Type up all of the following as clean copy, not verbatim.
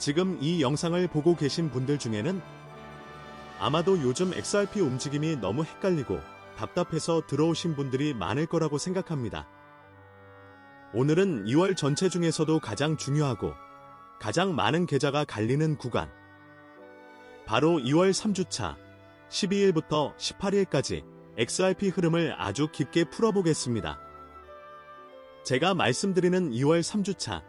지금 이 영상을 보고 계신 분들 중에는 아마도 요즘 XRP 움직임이 너무 헷갈리고 답답해서 들어오신 분들이 많을 거라고 생각합니다. 오늘은 2월 전체 중에서도 가장 중요하고 가장 많은 계좌가 갈리는 구간, 바로 2월 3주차 12일부터 18일까지 XRP 흐름을 아주 깊게 풀어보겠습니다. 제가 말씀드리는 2월 3주차,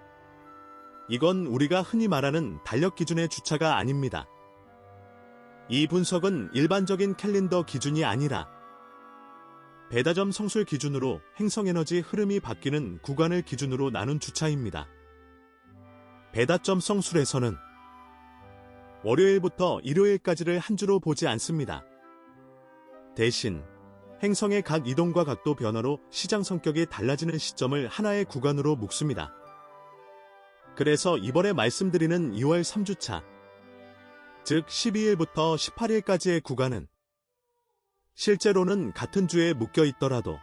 이건 우리가 흔히 말하는 달력 기준의 주차가 아닙니다. 이 분석은 일반적인 캘린더 기준이 아니라 배다점 성술 기준으로 행성에너지 흐름이 바뀌는 구간을 기준으로 나눈 주차입니다. 배다점 성술에서는 월요일부터 일요일까지를 한 주로 보지 않습니다. 대신 행성의 각 이동과 각도 변화로 시장 성격이 달라지는 시점을 하나의 구간으로 묶습니다. 그래서 이번에 말씀드리는 2월 3주차, 즉 12일부터 18일까지의 구간은 실제로는 같은 주에 묶여 있더라도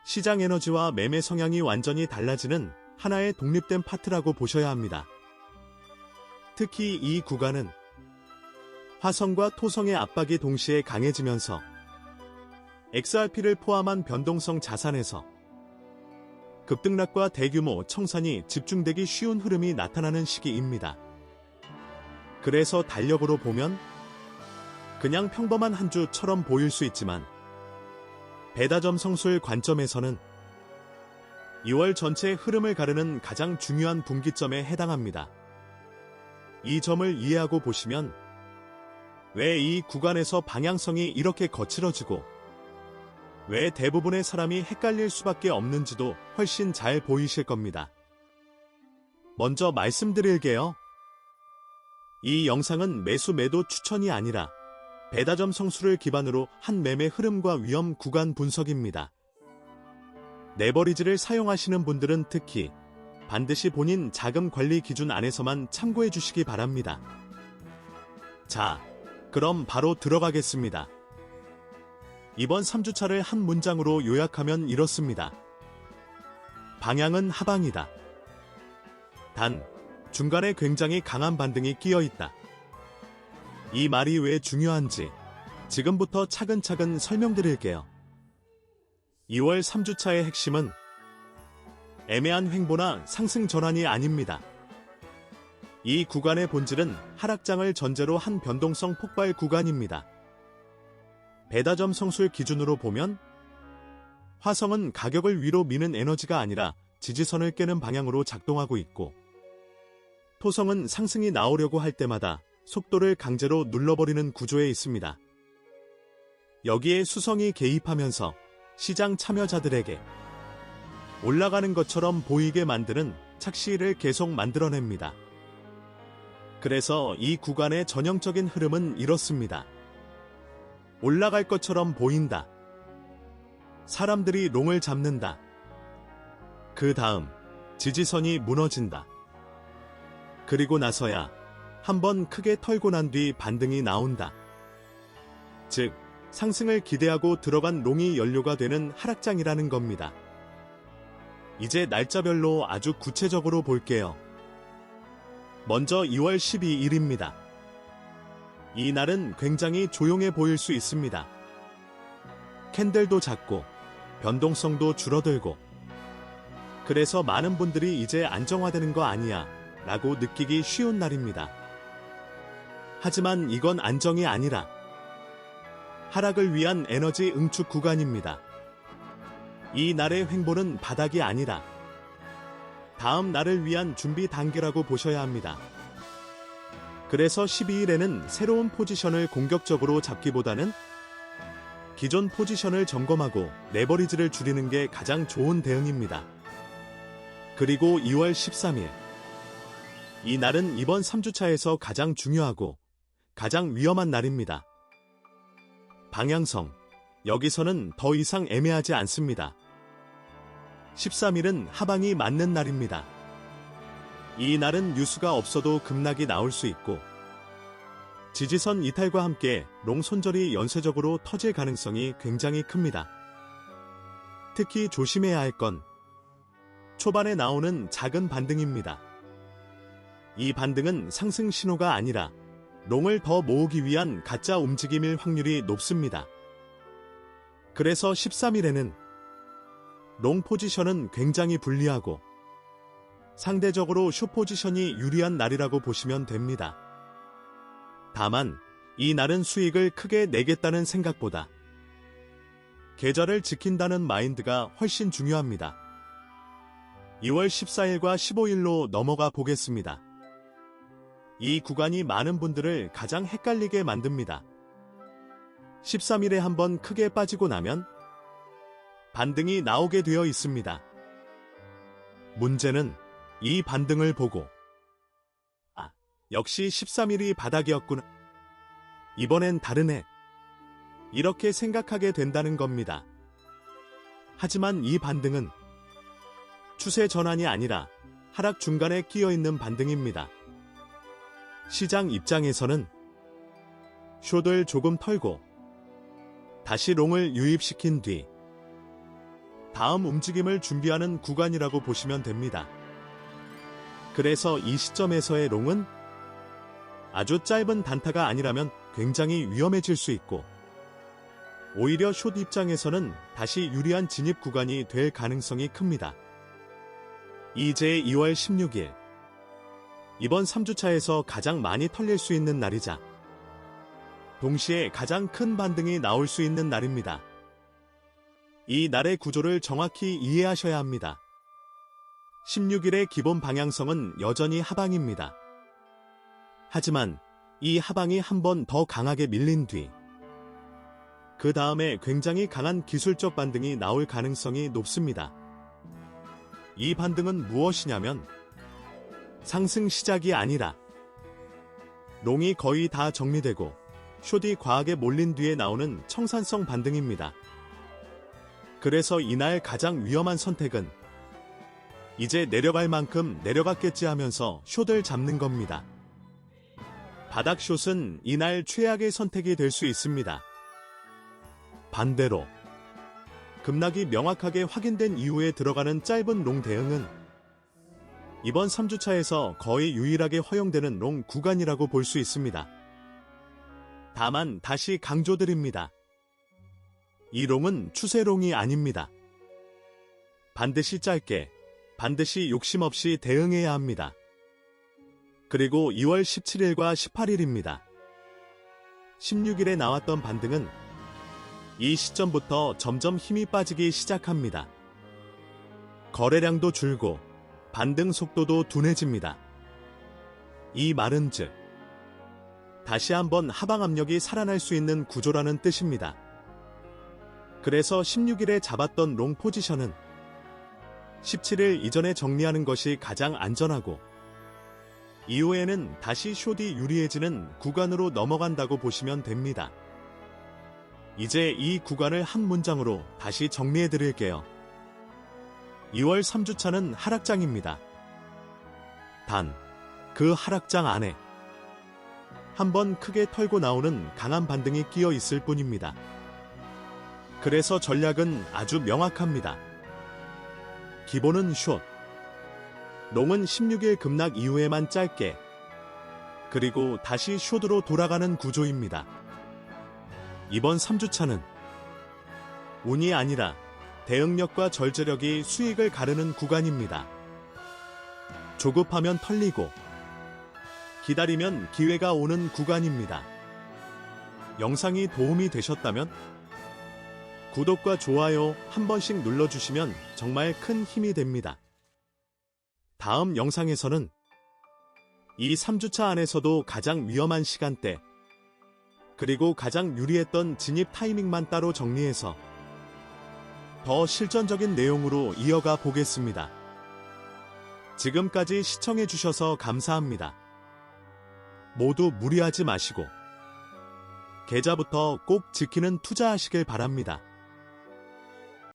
시장 에너지와 매매 성향이 완전히 달라지는 하나의 독립된 파트라고 보셔야 합니다. 특히 이 구간은 화성과 토성의 압박이 동시에 강해지면서 XRP를 포함한 변동성 자산에서 급등락과 대규모 청산이 집중되기 쉬운 흐름이 나타나는 시기입니다. 그래서 달력으로 보면 그냥 평범한 한 주처럼 보일 수 있지만 배다점 성술 관점에서는 2월 전체 흐름을 가르는 가장 중요한 분기점에 해당합니다. 이 점을 이해하고 보시면 왜 이 구간에서 방향성이 이렇게 거칠어지고 왜 대부분의 사람이 헷갈릴 수밖에 없는지도 훨씬 잘 보이실 겁니다. 먼저 말씀드릴게요. 이 영상은 매수 매도 추천이 아니라 배다점 성수를 기반으로 한 매매 흐름과 위험 구간 분석입니다. 레버리지를 사용하시는 분들은 특히 반드시 본인 자금 관리 기준 안에서만 참고해 주시기 바랍니다. 자, 그럼 바로 들어가겠습니다. 이번 3주차를 한 문장으로 요약하면 이렇습니다. 방향은 하방이다. 단, 중간에 굉장히 강한 반등이 끼어 있다. 이 말이 왜 중요한지 지금부터 차근차근 설명드릴게요. 2월 3주차의 핵심은 애매한 횡보나 상승 전환이 아닙니다. 이 구간의 본질은 하락장을 전제로 한 변동성 폭발 구간입니다. 배다점 성술 기준으로 보면 화성은 가격을 위로 미는 에너지가 아니라 지지선을 깨는 방향으로 작동하고 있고 토성은 상승이 나오려고 할 때마다 속도를 강제로 눌러버리는 구조에 있습니다. 여기에 수성이 개입하면서 시장 참여자들에게 올라가는 것처럼 보이게 만드는 착시를 계속 만들어냅니다. 그래서 이 구간의 전형적인 흐름은 이렇습니다. 올라갈 것처럼 보인다. 사람들이 롱을 잡는다. 그 다음 지지선이 무너진다. 그리고 나서야 한번 크게 털고 난 뒤 반등이 나온다. 즉, 상승을 기대하고 들어간 롱이 연료가 되는 하락장이라는 겁니다. 이제 날짜별로 아주 구체적으로 볼게요. 먼저 2월 12일입니다. 이 날은 굉장히 조용해 보일 수 있습니다. 캔들도 작고 변동성도 줄어들고 그래서 많은 분들이 이제 안정화되는 거 아니야 라고 느끼기 쉬운 날입니다. 하지만 이건 안정이 아니라 하락을 위한 에너지 응축 구간입니다. 이 날의 횡보는 바닥이 아니라 다음 날을 위한 준비 단계라고 보셔야 합니다. 그래서 12일에는 새로운 포지션을 공격적으로 잡기보다는 기존 포지션을 점검하고 레버리지를 줄이는 게 가장 좋은 대응입니다. 그리고 2월 13일. 이 날은 이번 3주차에서 가장 중요하고 가장 위험한 날입니다. 방향성. 여기서는 더 이상 애매하지 않습니다. 13일은 하방이 맞는 날입니다. 이 날은 뉴스가 없어도 급락이 나올 수 있고 지지선 이탈과 함께 롱 손절이 연쇄적으로 터질 가능성이 굉장히 큽니다. 특히 조심해야 할 건 초반에 나오는 작은 반등입니다. 이 반등은 상승 신호가 아니라 롱을 더 모으기 위한 가짜 움직임일 확률이 높습니다. 그래서 13일에는 롱 포지션은 굉장히 불리하고 상대적으로 숏 포지션이 유리한 날이라고 보시면 됩니다. 다만 이 날은 수익을 크게 내겠다는 생각보다 계좌를 지킨다는 마인드가 훨씬 중요합니다. 2월 14일과 15일로 넘어가 보겠습니다. 이 구간이 많은 분들을 가장 헷갈리게 만듭니다. 13일에 한번 크게 빠지고 나면 반등이 나오게 되어 있습니다. 문제는 이 반등을 보고 역시 13일이 바닥이었구나. 이번엔 다르네. 이렇게 생각하게 된다는 겁니다. 하지만 이 반등은 추세 전환이 아니라 하락 중간에 끼어 있는 반등입니다. 시장 입장에서는 숏을 조금 털고 다시 롱을 유입시킨 뒤 다음 움직임을 준비하는 구간이라고 보시면 됩니다. 그래서 이 시점에서의 롱은 아주 짧은 단타가 아니라면 굉장히 위험해질 수 있고 오히려 숏 입장에서는 다시 유리한 진입 구간이 될 가능성이 큽니다. 이제 2월 16일 이번 3주차에서 가장 많이 털릴 수 있는 날이자 동시에 가장 큰 반등이 나올 수 있는 날입니다. 이 날의 구조를 정확히 이해하셔야 합니다. 16일의 기본 방향성은 여전히 하방입니다. 하지만 이 하방이 한 번 더 강하게 밀린 뒤 그 다음에 굉장히 강한 기술적 반등이 나올 가능성이 높습니다. 이 반등은 무엇이냐면 상승 시작이 아니라 롱이 거의 다 정리되고 숏이 과하게 몰린 뒤에 나오는 청산성 반등입니다. 그래서 이날 가장 위험한 선택은 이제 내려갈 만큼 내려갔겠지 하면서 숏을 잡는 겁니다. 바닥 숏은 이날 최악의 선택이 될 수 있습니다. 반대로 급락이 명확하게 확인된 이후에 들어가는 짧은 롱 대응은 이번 3주차에서 거의 유일하게 허용되는 롱 구간이라고 볼 수 있습니다. 다만 다시 강조드립니다. 이 롱은 추세롱이 아닙니다. 반드시 짧게, 반드시 욕심 없이 대응해야 합니다. 그리고 2월 17일과 18일입니다. 16일에 나왔던 반등은 이 시점부터 점점 힘이 빠지기 시작합니다. 거래량도 줄고 반등 속도도 둔해집니다. 이 말은즉 다시 한번 하방 압력이 살아날 수 있는 구조라는 뜻입니다. 그래서 16일에 잡았던 롱 포지션은 17일 이전에 정리하는 것이 가장 안전하고 이후에는 다시 숏이 유리해지는 구간으로 넘어간다고 보시면 됩니다. 이제 이 구간을 한 문장으로 다시 정리해 드릴게요. 2월 3주차는 하락장입니다. 단, 그 하락장 안에 한번 크게 털고 나오는 강한 반등이 끼어 있을 뿐입니다. 그래서 전략은 아주 명확합니다. 기본은 숏, 롱은 16일 급락 이후에만 짧게, 그리고 다시 숏으로 돌아가는 구조입니다. 이번 3주차는 운이 아니라 대응력과 절제력이 수익을 가르는 구간입니다. 조급하면 털리고 기다리면 기회가 오는 구간입니다. 영상이 도움이 되셨다면 구독과 좋아요 한 번씩 눌러주시면 정말 큰 힘이 됩니다. 다음 영상에서는 이 3주차 안에서도 가장 위험한 시간대, 그리고 가장 유리했던 진입 타이밍만 따로 정리해서 더 실전적인 내용으로 이어가 보겠습니다. 지금까지 시청해주셔서 감사합니다. 모두 무리하지 마시고 계좌부터 꼭 지키는 투자하시길 바랍니다.